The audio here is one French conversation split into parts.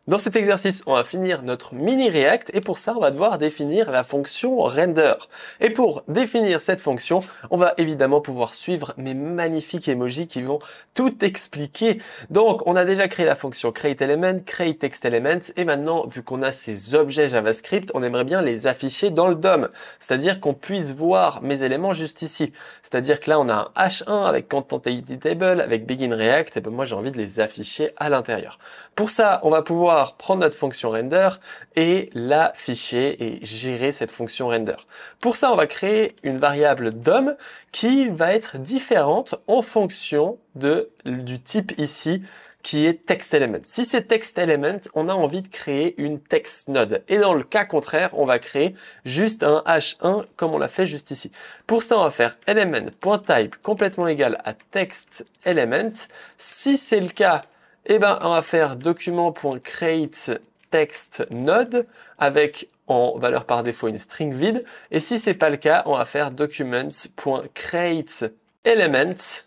Dans cet exercice, on va finir notre mini React et pour ça, on va devoir définir la fonction render. Et pour définir cette fonction, on va évidemment pouvoir suivre mes magnifiques emojis qui vont tout expliquer. Donc, on a déjà créé la fonction createElement, createTextElement et maintenant, vu qu'on a ces objets JavaScript, on aimerait bien les afficher dans le DOM. C'est-à-dire qu'on puisse voir mes éléments juste ici. C'est-à-dire que là, on a un H1 avec ContentIDTable, avec BeginReact, et ben moi, j'ai envie de les afficher à l'intérieur. Pour ça, on va pouvoir prendre notre fonction render et l'afficher et gérer cette fonction render. Pour ça, on va créer une variable DOM qui va être différente en fonction du type ici qui est TextElement. Si c'est TextElement, on a envie de créer une TextNode. Et dans le cas contraire, on va créer juste un H1 comme on l'a fait juste ici. Pour ça, on va faire element.type complètement égal à TextElement. Si c'est le cas, eh ben, on va faire document.createTextNode avec en valeur par défaut une string vide. Et si c'est pas le cas, on va faire documents.createElement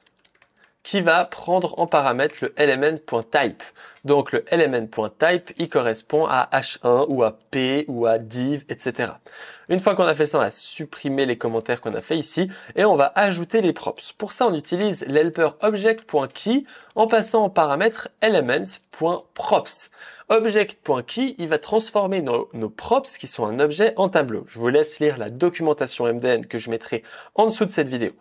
qui va prendre en paramètre le element.type. Donc le element.type, il correspond à H1 ou à P ou à div, etc. Une fois qu'on a fait ça, on va supprimer les commentaires qu'on a fait ici et on va ajouter les props. Pour ça, on utilise l'helper object.key en passant en paramètre element.props. Object.key, il va transformer nos props qui sont un objet en tableau. Je vous laisse lire la documentation MDN que je mettrai en dessous de cette vidéo.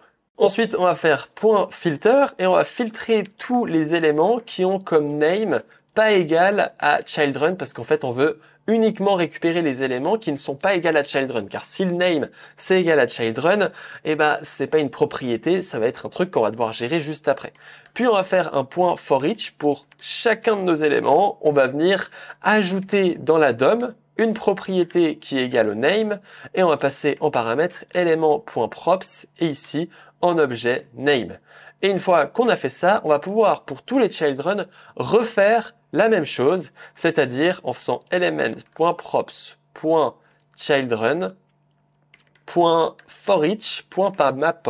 Ensuite, on va faire .filter et on va filtrer tous les éléments qui ont comme name pas égal à children parce qu'en fait, on veut uniquement récupérer les éléments qui ne sont pas égaux à children. Car si le name c'est égal à children, eh ben c'est pas une propriété, ça va être un truc qu'on va devoir gérer juste après. Puis on va faire un .forEach pour chacun de nos éléments. On va venir ajouter dans la DOM une propriété qui est égale au name et on va passer en paramètre element.props et ici en objet name. Et une fois qu'on a fait ça, on va pouvoir pour tous les children refaire la même chose, c'est-à-dire en faisant element.props.children .forEach.map.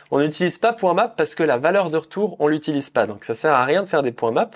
On n'utilise pas .map parce que la valeur de retour, on l'utilise pas. Donc ça sert à rien de faire des .map.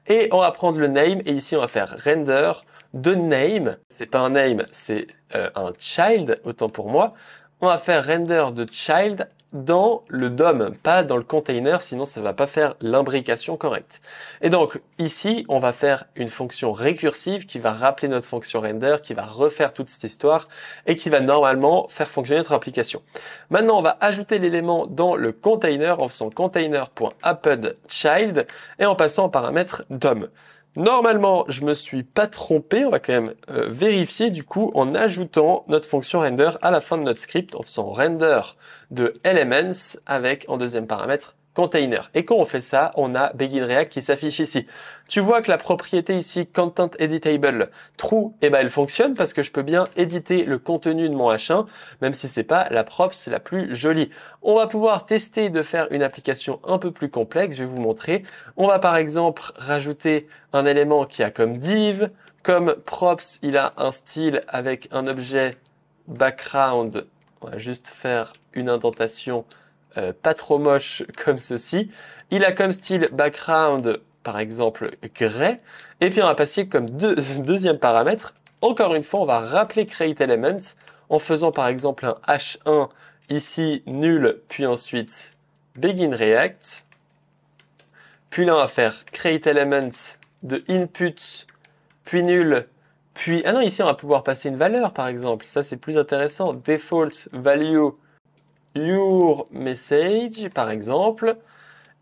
Et on va prendre le name et ici on va faire render de name. C'est pas un name, c'est un child, autant pour moi. On va faire render de child dans le DOM, pas dans le container, sinon ça va pas faire l'imbrication correcte. Et donc ici, on va faire une fonction récursive qui va rappeler notre fonction render, qui va refaire toute cette histoire et qui va normalement faire fonctionner notre application. Maintenant, on va ajouter l'élément dans le container en faisant container.appedChild et en passant en paramètre DOM. Normalement, je me suis pas trompé, on va quand même vérifier du coup en ajoutant notre fonction render à la fin de notre script en faisant render de elements avec en deuxième paramètre container. Et quand on fait ça, on a BeginReact qui s'affiche ici. Tu vois que la propriété ici, ContentEditable true, eh ben elle fonctionne parce que je peux bien éditer le contenu de mon H1, même si c'est pas la props la plus jolie. On va pouvoir tester de faire une application un peu plus complexe, je vais vous montrer. On va par exemple rajouter un élément qui a comme div, comme props, il a un style avec un objet background. On va juste faire une indentation pas trop moche comme ceci. Il a comme style background, par exemple, gray. Et puis on va passer comme deuxième paramètre. Encore une fois, on va rappeler createElement en faisant par exemple un H1 ici nul, puis ensuite BeginReact. Puis là, on va faire createElement de input, puis nul, puis... Ah non, ici, on va pouvoir passer une valeur, par exemple. Ça, c'est plus intéressant. Default value your message, par exemple.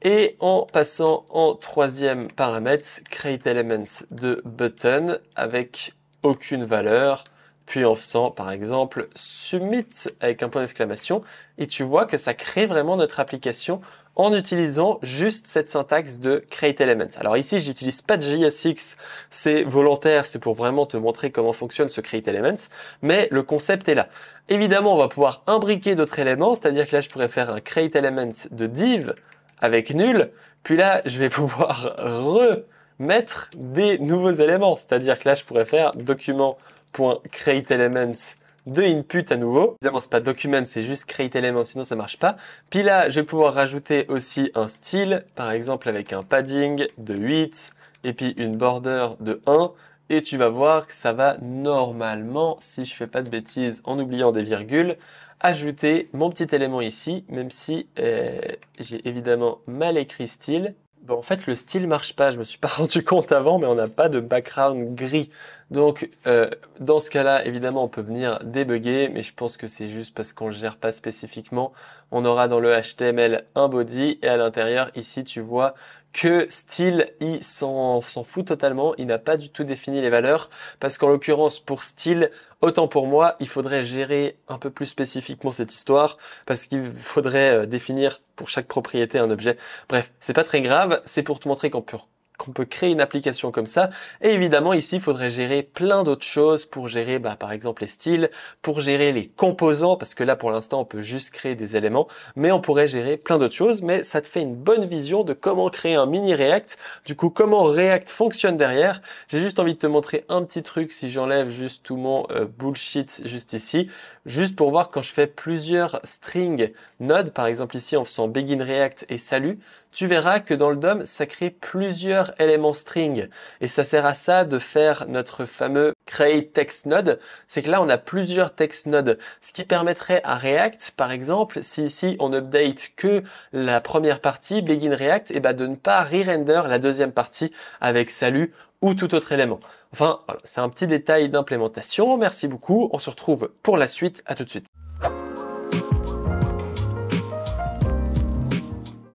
Et en passant en troisième paramètre, createElement de button avec aucune valeur. Puis en faisant, par exemple, submit avec un point d'exclamation. Et tu vois que ça crée vraiment notre application en utilisant juste cette syntaxe de createElement. Alors ici, j'utilise pas de JSX, c'est volontaire, c'est pour vraiment te montrer comment fonctionne ce createElement, mais le concept est là. Évidemment, on va pouvoir imbriquer d'autres éléments, c'est-à-dire que là, je pourrais faire un createElement de div avec nul, puis là, je vais pouvoir remettre des nouveaux éléments, c'est-à-dire que là, je pourrais faire document.createElement de input à nouveau. Évidemment, c'est pas document, c'est juste createElement, sinon ça marche pas. Puis là, je vais pouvoir rajouter aussi un style, par exemple avec un padding de 8 et puis une border de 1 et tu vas voir que ça va normalement, si je fais pas de bêtises en oubliant des virgules, ajouter mon petit élément ici, même si j'ai évidemment mal écrit style. Bon, en fait, le style marche pas. Je me suis pas rendu compte avant, mais on n'a pas de background gris. Donc, dans ce cas-là, évidemment, on peut venir débugger, mais je pense que c'est juste parce qu'on le gère pas spécifiquement. On aura dans le HTML un body et à l'intérieur, ici, tu vois que style, il s'en fout totalement. Il n'a pas du tout défini les valeurs parce qu'en l'occurrence, pour style, autant pour moi, il faudrait gérer un peu plus spécifiquement cette histoire parce qu'il faudrait définir pour chaque propriété un objet. Bref, c'est pas très grave, c'est pour te montrer qu'on peut créer une application comme ça. Et évidemment, ici, il faudrait gérer plein d'autres choses pour gérer, par exemple, les styles, pour gérer les composants, parce que là, pour l'instant, on peut juste créer des éléments, mais on pourrait gérer plein d'autres choses, mais ça te fait une bonne vision de comment créer un mini React, du coup, comment React fonctionne derrière. J'ai juste envie de te montrer un petit truc si j'enlève juste tout mon bullshit juste ici, juste pour voir quand je fais plusieurs string nodes, par exemple ici en faisant begin React et salut, tu verras que dans le DOM, ça crée plusieurs éléments string. Et ça sert à ça de faire notre fameux create text node. C'est que là, on a plusieurs text nodes. Ce qui permettrait à React, par exemple, si ici on update que la première partie, begin React, et de ne pas re-render la deuxième partie avec salut ou tout autre élément. Enfin, voilà, c'est un petit détail d'implémentation. Merci beaucoup. On se retrouve pour la suite. À tout de suite.